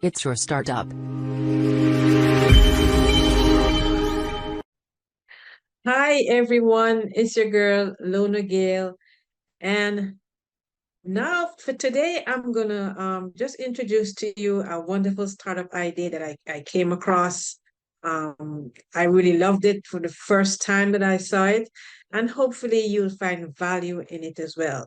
It's your startup. Hi everyone, it's your girl Lona Gale, and now for today I'm gonna just introduce to you a wonderful startup idea that I came across. I really loved it for the first time that I saw it, and hopefully you'll find value in it as well.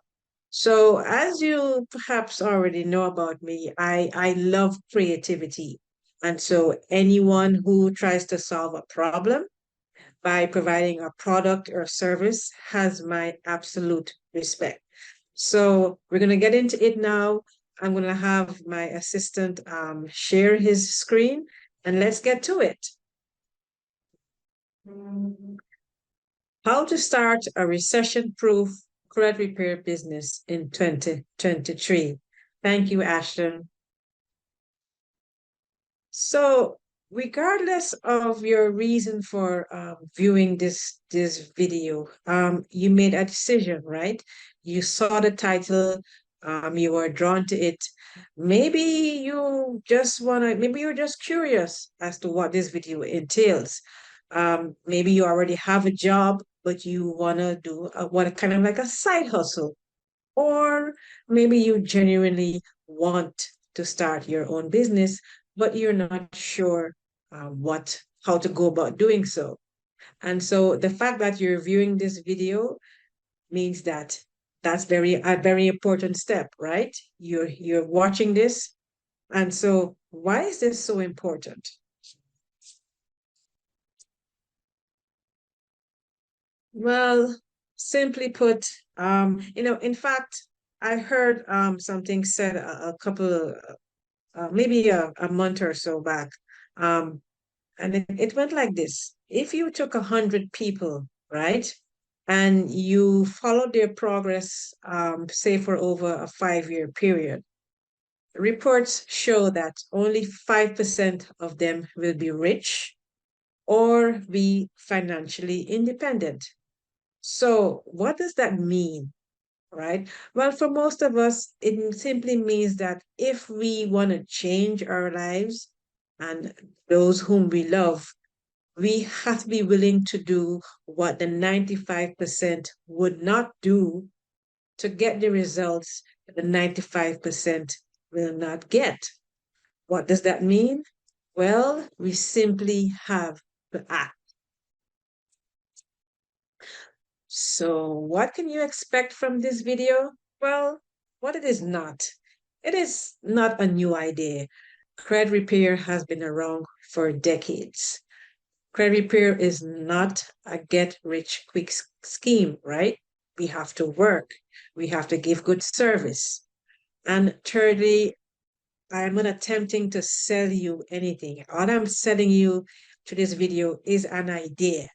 So, as you perhaps already know about me, I love creativity, and so anyone who tries to solve a problem by providing a product or service has my absolute respect. So we're going to get into it now. I'm going to have my assistant share his screen and let's get to it. How to start a recession-proof credit repair business in 2023. Thank you, Ashton. So regardless of your reason for viewing this video, you made a decision, right? You saw the title, you were drawn to it. Maybe maybe you're just curious as to what this video entails. Maybe you already have a job, but you wanna do what kind of like a side hustle, or maybe you genuinely want to start your own business, but you're not sure how to go about doing so. And so the fact that you're viewing this video means that that's a very important step, right? You're watching this. And so why is this so important? Well, simply put, in fact, I heard something said a couple of maybe a month or so back. And it went like this. If you took 100 people, right, and you followed their progress, say for over a 5-year period, reports show that only 5% of them will be rich or be financially independent. So what does that mean? Right? Well, for most of us, it simply means that if we want to change our lives and those whom we love, we have to be willing to do what the 95% would not do to get the results that the 95% will not get. What does that mean? Well, we simply have to act. So what can you expect from this video? Well, what it is not. It is not a new idea. Credit repair has been around for decades. Credit repair is not a get rich quick scheme, right? We have to work. We have to give good service. And thirdly, I'm not attempting to sell you anything. All I'm selling you to this video is an idea,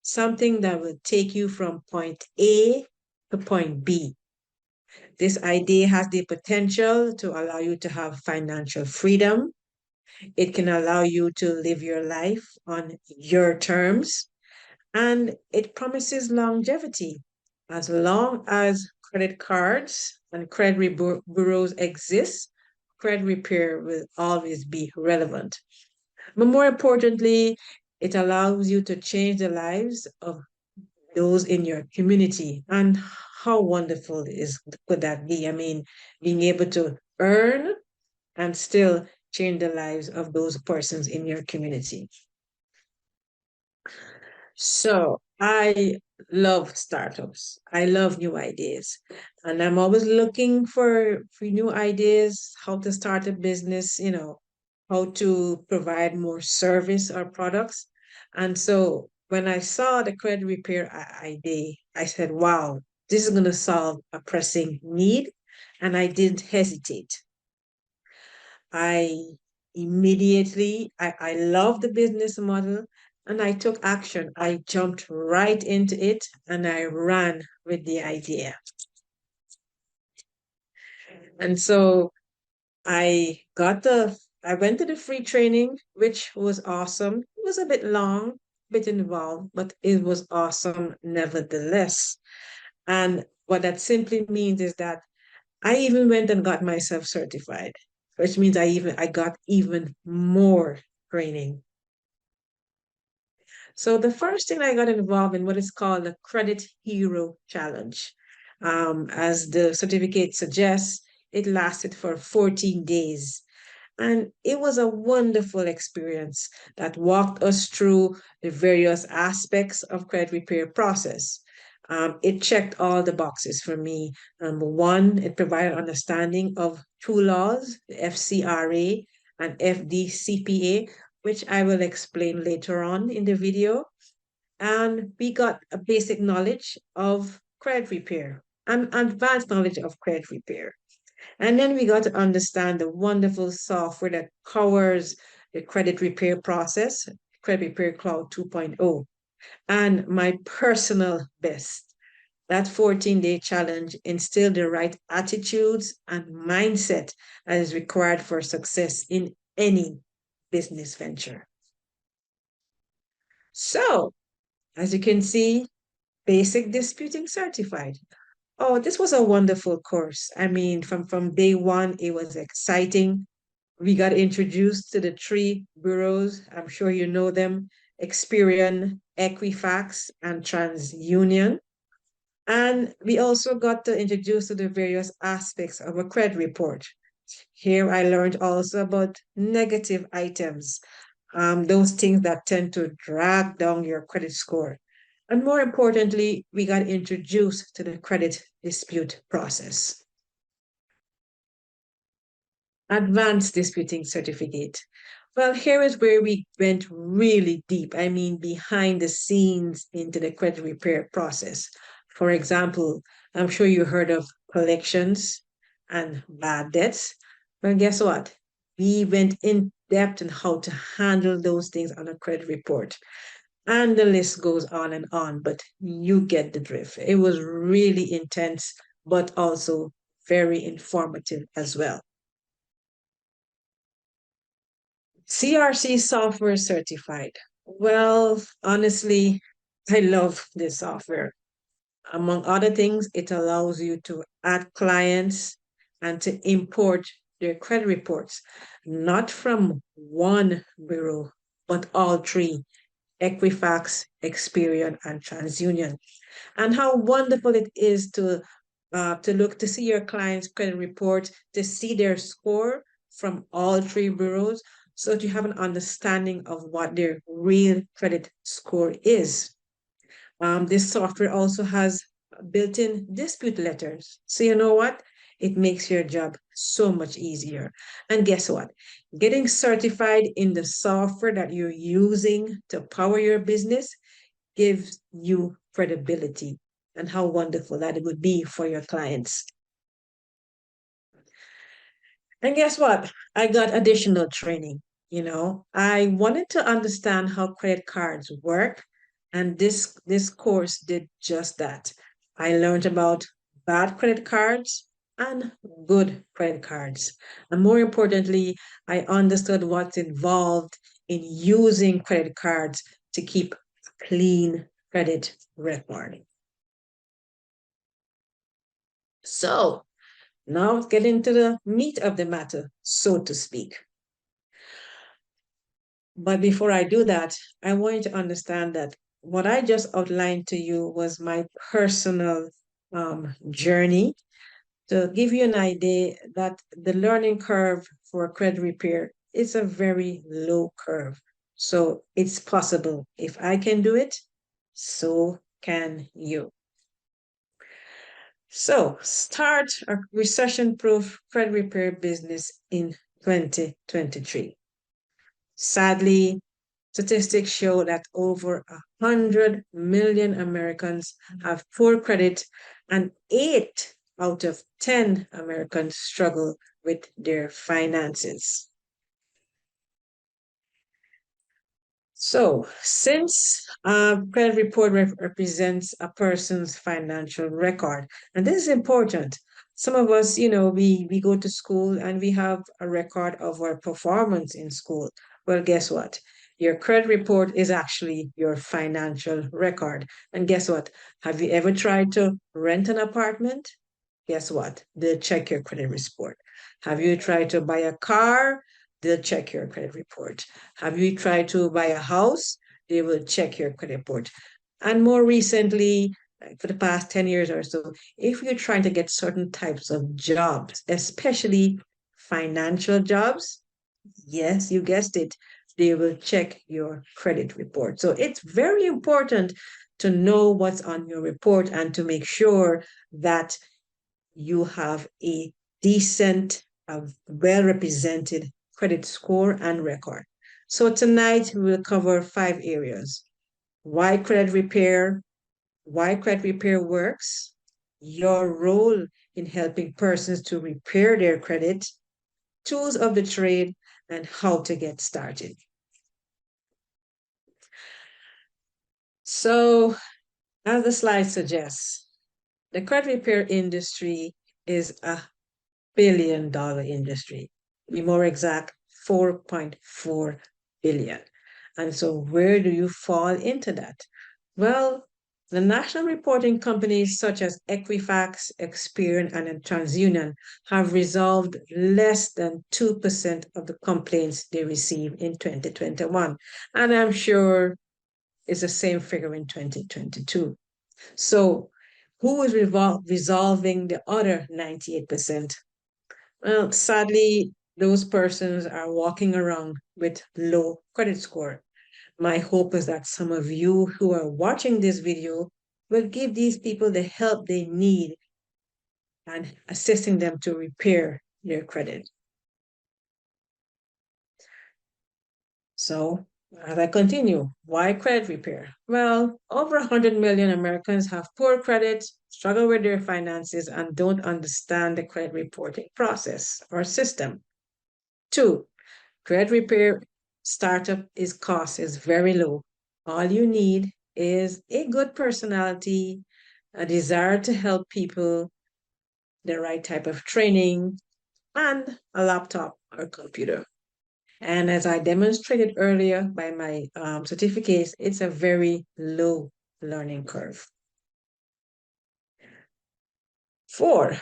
something that will take you from point A to point B. This idea has the potential to allow you to have financial freedom. It can allow you to live your life on your terms, and it promises longevity. As long as credit cards and credit bureaus exist, credit repair will always be relevant. But more importantly, it allows you to change the lives of those in your community. And how wonderful could that be? I mean, being able to earn and still change the lives of those persons in your community. So I love startups. I love new ideas. And I'm always looking for new ideas, how to start a business, how to provide more service or products. And so when I saw the credit repair idea, I said, wow, this is going to solve a pressing need. And I didn't hesitate. I love the business model and I took action. I jumped right into it and I ran with the idea. And so I went to the free training, which was awesome. It was a bit long, a bit involved, but it was awesome nevertheless. And what that simply means is that I even went and got myself certified. which means I got even more training. So the first thing I got involved in what is called the Credit Hero Challenge. As the certificate suggests, it lasted for 14 days. And it was a wonderful experience that walked us through the various aspects of credit repair process. It checked all the boxes for me. Number one, it provided understanding of two laws, the FCRA and FDCPA, which I will explain later on in the video. And we got a basic knowledge of credit repair and advanced knowledge of credit repair. And then we got to understand the wonderful software that powers the credit repair process, Credit Repair Cloud 2.0. And my personal best, that 14-day challenge instilled the right attitudes and mindset that is required for success in any business venture. So, as you can see, Basic Disputing Certified. Oh, this was a wonderful course. I mean, from day one, it was exciting. We got introduced to the three bureaus. I'm sure you know them: Experian, Equifax, and TransUnion. And we also got to introduce to the various aspects of a credit report. Here I learned also about negative items, those things that tend to drag down your credit score. And more importantly, we got introduced to the credit dispute process. Advanced Disputing Certificate. Well, here is where we went really deep. I mean, behind the scenes into the credit repair process. For example, I'm sure you heard of collections and bad debts. Well, guess what? We went in depth in how to handle those things on a credit report. And the list goes on, but you get the drift. It was really intense, but also very informative as well. CRC Software Certified. Well, honestly, I love this software. Among other things, it allows you to add clients and to import their credit reports, not from one bureau, but all three: Equifax, Experian, and TransUnion. And how wonderful it is to look to see your client's credit report, to see their score from all three bureaus, so that you have an understanding of what their real credit score is. This software also has built-in dispute letters. So you know what? It makes your job so much easier. And guess what? Getting certified in the software that you're using to power your business gives you credibility, and how wonderful that it would be for your clients. And guess what? I got additional training. I wanted to understand how credit cards work, and this course did just that. I learned about bad credit cards and good credit cards. And more importantly, I understood what's involved in using credit cards to keep a clean credit record. So now let's get into the meat of the matter, so to speak. But before I do that, I want you to understand that what I just outlined to you was my personal journey to give you an idea that the learning curve for credit repair is a very low curve. So it's possible. If I can do it, so can you. So start a recession-proof credit repair business in 2023. Sadly, statistics show that over 100 million Americans have poor credit, and 8 out of 10 Americans struggle with their finances. So, since credit report represents a person's financial record, and this is important. Some of us, we go to school and we have a record of our performance in school. Well, guess what? Your credit report is actually your financial record. And guess what? Have you ever tried to rent an apartment? Guess what? They'll check your credit report. Have you tried to buy a car? They'll check your credit report. Have you tried to buy a house? They will check your credit report. And more recently, like for the past 10 years or so, if you're trying to get certain types of jobs, especially financial jobs, yes, you guessed it, they will check your credit report. So it's very important to know what's on your report and to make sure that you have a decent, well represented credit score and record. So tonight we will cover 5 areas: why credit repair, why credit repair works, your role in helping persons to repair their credit, tools of the trade, and how to get started. So, as the slide suggests, the credit repair industry is a $1 billion industry. To be more exact, 4.4 billion. And so where do you fall into that? Well, the national reporting companies such as Equifax, Experian, and TransUnion have resolved less than 2% of the complaints they received in 2021. And I'm sure it's the same figure in 2022. So who is resolving the other 98%? Well, sadly, those persons are walking around with low credit score. My hope is that some of you who are watching this video will give these people the help they need and assisting them to repair their credit. So, as I continue, why credit repair? Well, over 100 million Americans have poor credit, struggle with their finances, and don't understand the credit reporting process or system. 2, credit repair startup cost is very low. All you need is a good personality, a desire to help people, the right type of training, and a laptop or computer. And as I demonstrated earlier by my certificates, it's a very low learning curve. 4,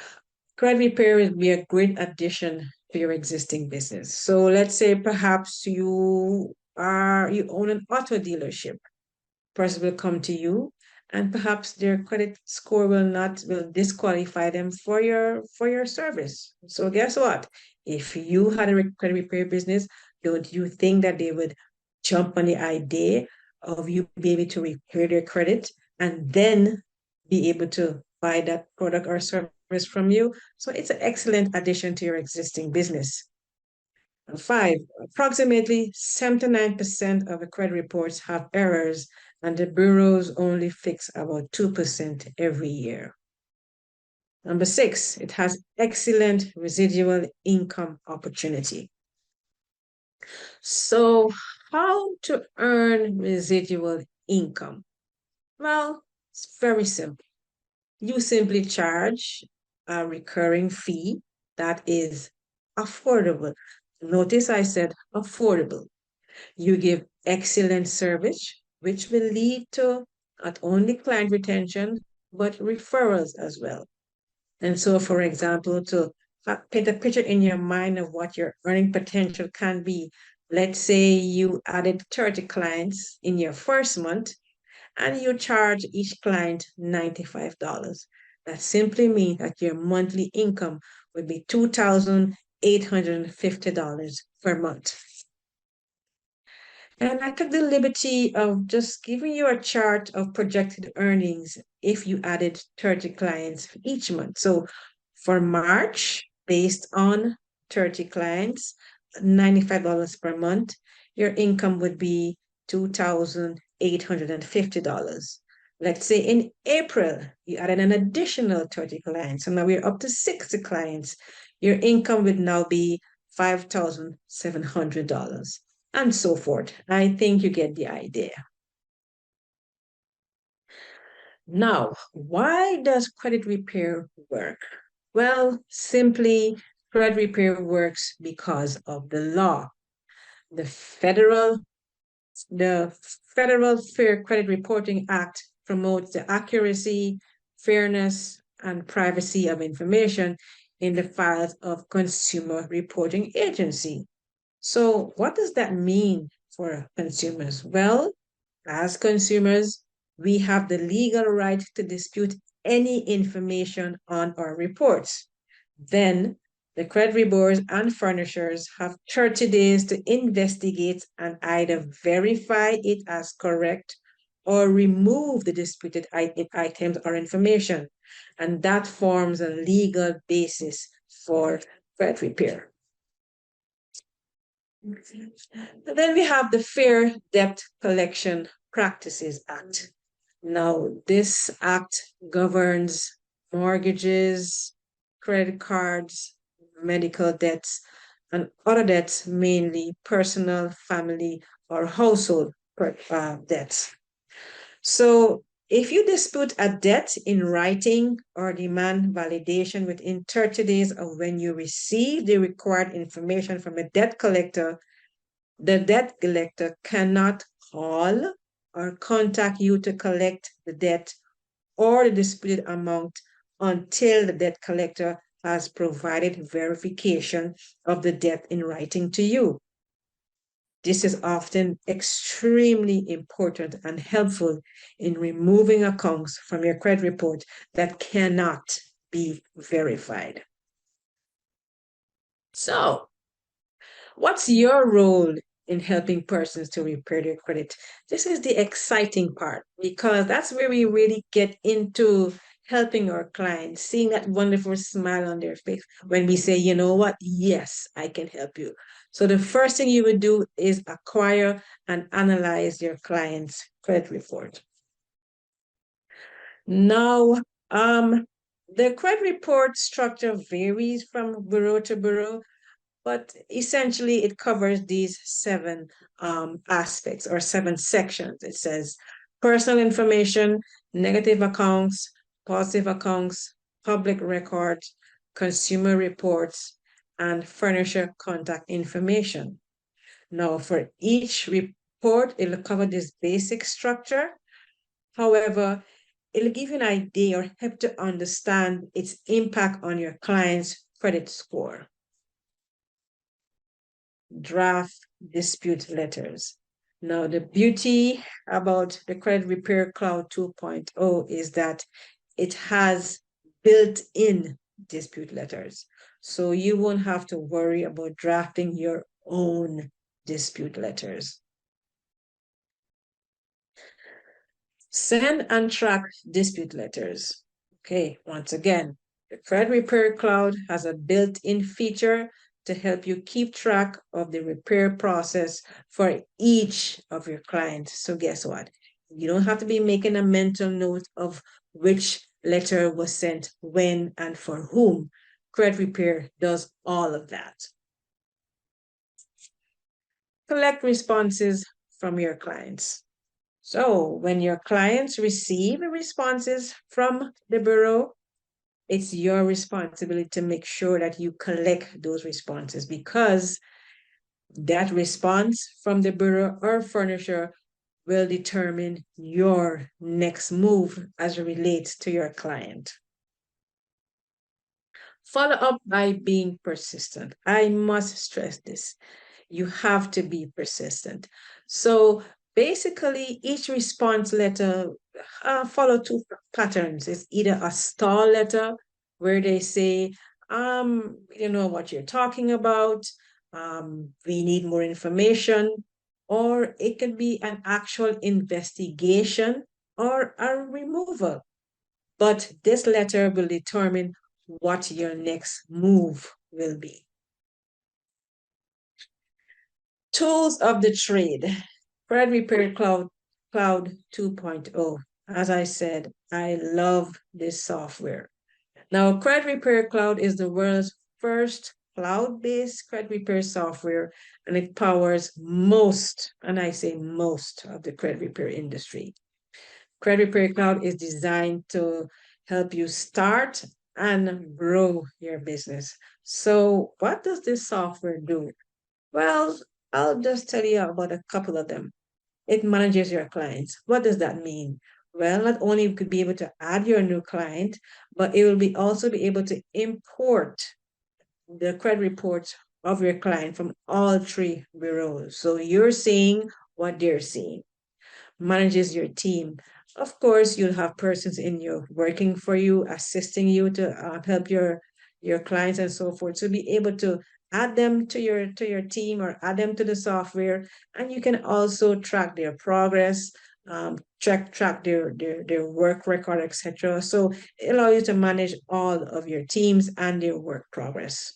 credit repair will be a great addition to your existing business. So let's say perhaps you own an auto dealership. Person will come to you and perhaps their credit score will disqualify them for your service. So guess what? If you had a credit repair business, don't you think that they would jump on the idea of you being able to repair their credit and then be able to buy that product or service from you? So it's an excellent addition to your existing business. 5, approximately 79% of the credit reports have errors, and the bureaus only fix about 2% every year. 6, it has excellent residual income opportunity. So, how to earn residual income? Well, it's very simple. You simply charge a recurring fee that is affordable. Notice I said affordable. You give excellent service, which will lead to not only client retention, but referrals as well. And so, for example, to paint a picture in your mind of what your earning potential can be, let's say you added 30 clients in your first month and you charge each client $95. That simply means that your monthly income would be $2,850 per month. And I took the liberty of just giving you a chart of projected earnings if you added 30 clients each month. So for March, based on 30 clients, $95 per month, your income would be $2,850. Let's say in April, you added an additional 30 clients. So now we're up to 60 clients. Your income would now be $5,700 and so forth. I think you get the idea. Now, why does credit repair work? Well, simply, credit repair works because of the law. The Federal Fair Credit Reporting Act promotes the accuracy, fairness, and privacy of information in the files of consumer reporting agency. So what does that mean for consumers? Well, as consumers, we have the legal right to dispute any information on our reports. Then the credit reporters and furnishers have 30 days to investigate and either verify it as correct or remove the disputed items or information. And that forms a legal basis for credit repair. Then we have the Fair Debt Collection Practices Act. Now, this act governs mortgages, credit cards, medical debts, and other debts, mainly personal, family, or household debts. So, if you dispute a debt in writing or demand validation within 30 days of when you receive the required information from a debt collector, the debt collector cannot call or contact you to collect the debt or the disputed amount until the debt collector has provided verification of the debt in writing to you. This is often extremely important and helpful in removing accounts from your credit report that cannot be verified. So, what's your role in helping persons to repair their credit? This is the exciting part because that's where we really get into helping our clients, seeing that wonderful smile on their face when we say, you know what, yes, I can help you. So the first thing you would do is acquire and analyze your client's credit report. Now, the credit report structure varies from bureau to bureau, but essentially it covers these seven aspects or seven sections. It says personal information, negative accounts, positive accounts, public records, consumer reports, and furnisher contact information. Now, for each report, it'll cover this basic structure. However, it'll give you an idea or help to understand its impact on your client's credit score. Draft dispute letters. Now, the beauty about the Credit Repair Cloud 2.0 is that it has built-in dispute letters. So you won't have to worry about drafting your own dispute letters. Send and track dispute letters. Okay, once again, the Credit Repair Cloud has a built-in feature to help you keep track of the repair process for each of your clients. So guess what? You don't have to be making a mental note of which letter was sent when and for whom. Credit Repair does all of that. Collect responses from your clients. So when your clients receive responses from the bureau, it's your responsibility to make sure that you collect those responses because that response from the bureau or furnisher will determine your next move as it relates to your client. Follow up by being persistent. I must stress this. You have to be persistent. So basically, each response letter follow two patterns. It's either a stall letter where they say, you know what you're talking about, we need more information, or it could be an actual investigation or a removal. But this letter will determine what your next move will be. Tools of the trade. Credit Repair Cloud 2.0. As I said, I love this software. Now, Credit Repair Cloud is the world's first cloud-based credit repair software, and it powers most, and I say most, of the credit repair industry. Credit Repair Cloud is designed to help you start and grow your business. So what does this software do? Well, I'll just tell you about a couple of them. It manages your clients. What does that mean? Well, not only could be able to add your new client, but it will be also be able to import the credit reports of your client from all three bureaus. So you're seeing what they're seeing. Manages your team. Of course, you'll have persons in you working for you, assisting you to help your clients and so forth. So be able to add them to your team or add them to the software, and you can also track their progress, track their work record, etc. So it allows you to manage all of your teams and their work progress.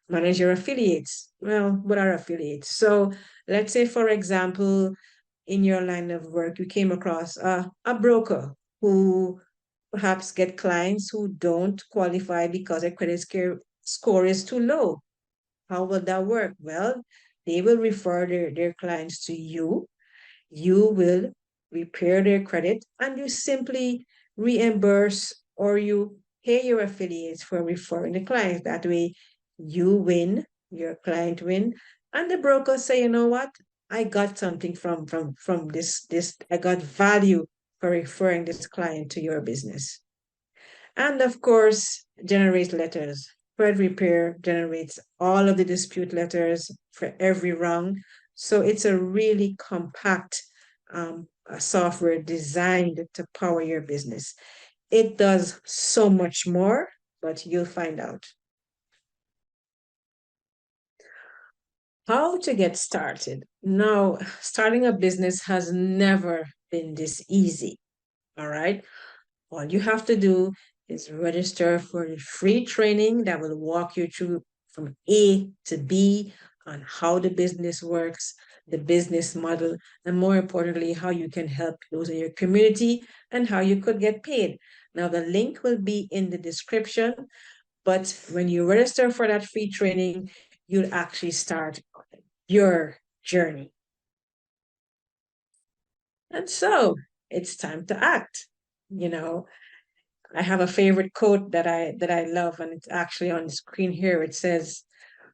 Manage your affiliates. Well, what are affiliates? So let's say, for example, in your line of work, you came across a broker who perhaps get clients who don't qualify because their score is too low. How will that work? Well, they will refer their clients to you. You will repair their credit and you simply reimburse or you pay your affiliates for referring the clients. That way you win, your client win, and the broker say, you know what? I got something from this I got value for referring this client to your business. And of course, generate letters. Credit repair generates all of the dispute letters for every rung. So it's a really compact software designed to power your business. It does so much more, but you'll find out. How to get started. Now, starting a business has never been this easy. All right. All you have to do is register for the free training that will walk you through from A to B on how the business works, the business model, and more importantly, how you can help those in your community and how you could get paid. Now, the link will be in the description, but when you register for that free training, you'll actually start your journey. And so it's time to act. You know, I have a favorite quote that I love, and it's actually on the screen here. It says,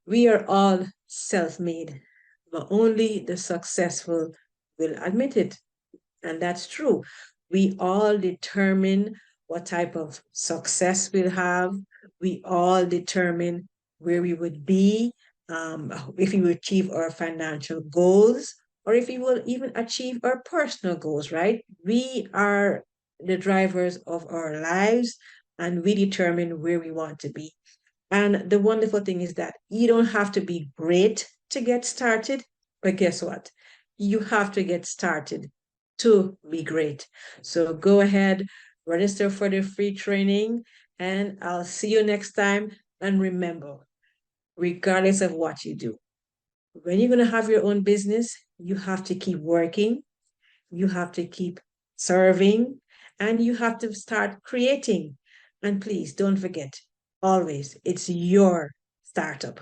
"We are all self-made, but only the successful will admit it." And that's true. We all determine what type of success we'll have. We all determine where we would be, if we will achieve our financial goals, or if we will even achieve our personal goals, right? We are the drivers of our lives and we determine where we want to be. And the wonderful thing is that you don't have to be great to get started, but guess what? You have to get started to be great. So go ahead, register for the free training, and I'll see you next time. And remember, regardless of what you do, when you're going to have your own business, you have to keep working, you have to keep serving, and you have to start creating. And please don't forget, always, it's your startup.